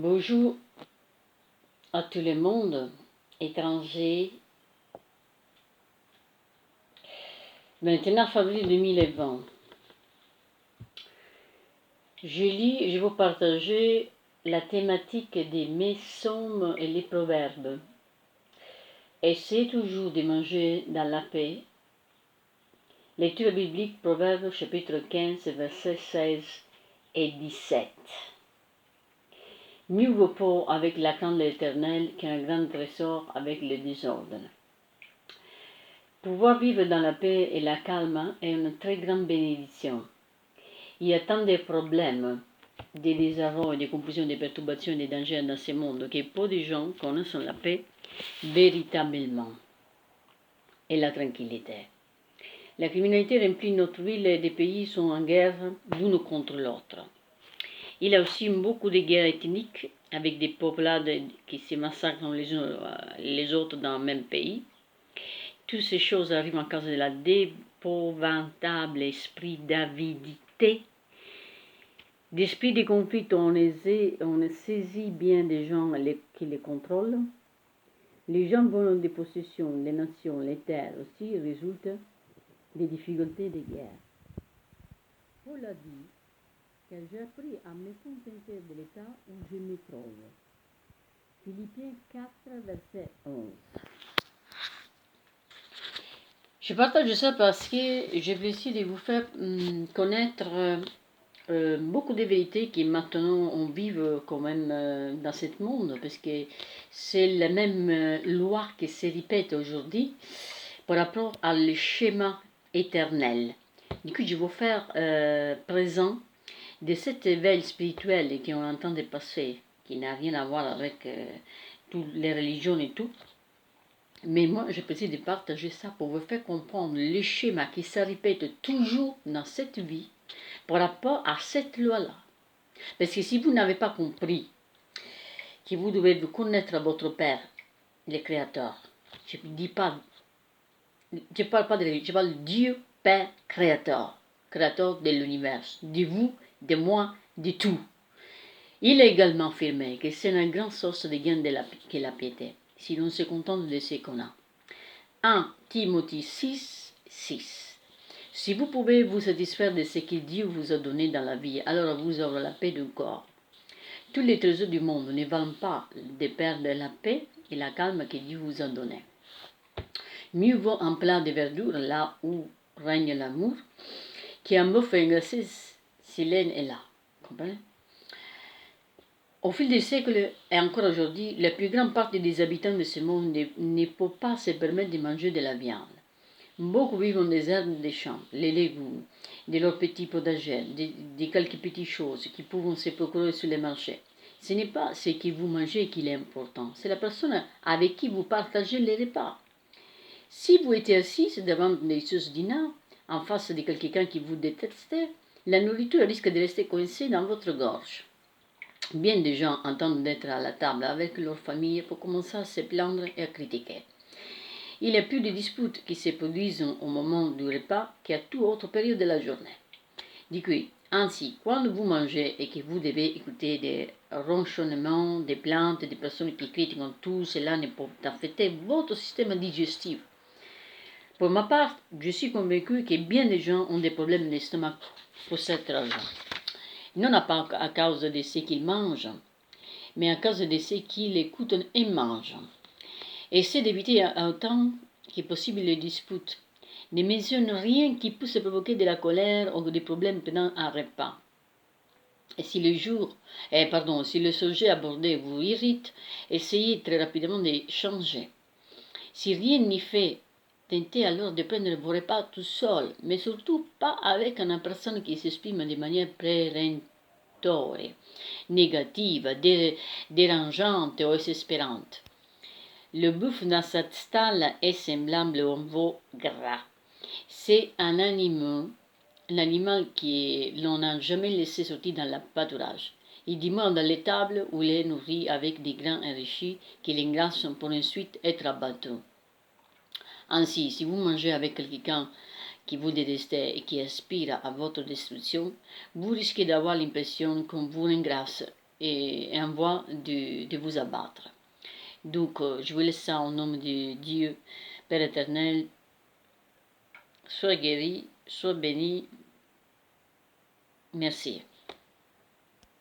Bonjour à tout le monde, étrangers. 29 avril 2020. Je vais vous partager la thématique des psaumes et les proverbes. Essayez toujours de manger dans la paix. Lecture biblique, Proverbes chapitre 15, versets 16 et 17. Mieux vaut pas avec la crainte de l'Éternel qu'un grand trésor avec le désordre. Pouvoir vivre dans la paix et la calme est une très grande bénédiction. Il y a tant de problèmes, des désarrois, des confusions, des perturbations et des dangers dans ce monde que peu de gens connaissent la paix véritablement et la tranquillité. La criminalité remplit notre ville et des pays sont en guerre l'un contre l'autre. Il y a aussi beaucoup de guerres ethniques avec des peuplades qui se massacrent les uns les autres dans le même pays. Toutes ces choses arrivent à cause de la d'épouvantable esprit d'avidité, d'esprit de conflit. On saisit bien des gens qui les contrôlent. Les gens volent des possessions, les nations, les terres aussi résultent des difficultés de guerre. Paul a dit que j'ai appris à me contenter de l'état où je me trouve. Philippiens 4, verset 11. Je partage ça parce que j'ai essayé de vous faire connaître beaucoup de vérités qui maintenant on vive quand même dans ce monde, parce que c'est la même loi qui se répète aujourd'hui par rapport à le schéma éternel. Du coup, je vais vous faire présent de cet éveil spirituel qu'on est en train de passer, qui n'a rien à voir avec toutes les religions et tout. Mais moi, j'ai essayé de partager ça pour vous faire comprendre les schémas qui se répètent toujours dans cette vie par rapport à cette loi-là. Parce que si vous n'avez pas compris que vous devez connaître votre Père, le Créateur, je ne parle pas de Dieu, je parle de Dieu Père Créateur, Créateur de l'univers, de vous, de moi, de tout. Il a également affirmé que c'est une grande source de gain que la piété, si l'on se contente de ce qu'on a. 1 Timothée 6, 6. Si vous pouvez vous satisfaire de ce que Dieu vous a donné dans la vie, alors vous aurez la paix du corps. Tous les trésors du monde ne valent pas de perdre la paix et la calme que Dieu vous a donné. Mieux vaut un plat de verdure là où règne l'amour qu'un bœuf engraissé si l'aine est là. Comprenez? Au fil des siècles et encore aujourd'hui, la plus grande partie des habitants de ce monde ne peut pas se permettre de manger de la viande. Beaucoup vivent des herbes des champs, les légumes, de leurs petits potagers, de quelques petites choses qui peuvent se procurer sur les marchés. Ce n'est pas ce que vous mangez qui est important, c'est la personne avec qui vous partagez les repas. Si vous êtes assis devant des choses dîners, en face de quelqu'un qui vous déteste, la nourriture risque de rester coincée dans votre gorge. Bien des gens entendent d'être à la table avec leur famille pour commencer à se plaindre et à critiquer. Il y a plus de disputes qui se produisent au moment du repas qu'à toute autre période de la journée. Du coup, ainsi, quand vous mangez et que vous devez écouter des ronchonnements, des plaintes, des personnes qui critiquent tout cela ne peut affecter votre système digestif. Pour ma part, je suis convaincue que bien des gens ont des problèmes d'estomac pour cette raison. Non pas à cause de ce qu'ils mangent, mais à cause de ce qu'ils écoutent et mangent. Essayez d'éviter autant que possible les disputes. Ne mentionne rien qui puisse provoquer de la colère ou des problèmes pendant un repas. Et si le sujet abordé vous irrite, essayez très rapidement de changer. Si rien n'y fait, tentez alors de prendre vos repas tout seul, mais surtout pas avec une personne qui s'exprime de manière péremptoire, négative, dérangeante ou désespérante. Le bœuf dans cette stalle est semblable au veau gras. C'est un animal que l'on n'a jamais laissé sortir dans le pâturage. Il demeure dans l'étable où il est nourri avec des grains enrichis qu'il engraisse pour ensuite être abattu. Ainsi, si vous mangez avec quelqu'un qui vous déteste et qui aspire à votre destruction, vous risquez d'avoir l'impression qu'on vous engraisse et envoie de vous abattre. Donc, je vous laisse ça au nom de Dieu, Père éternel. Sois guéri, sois béni. Merci.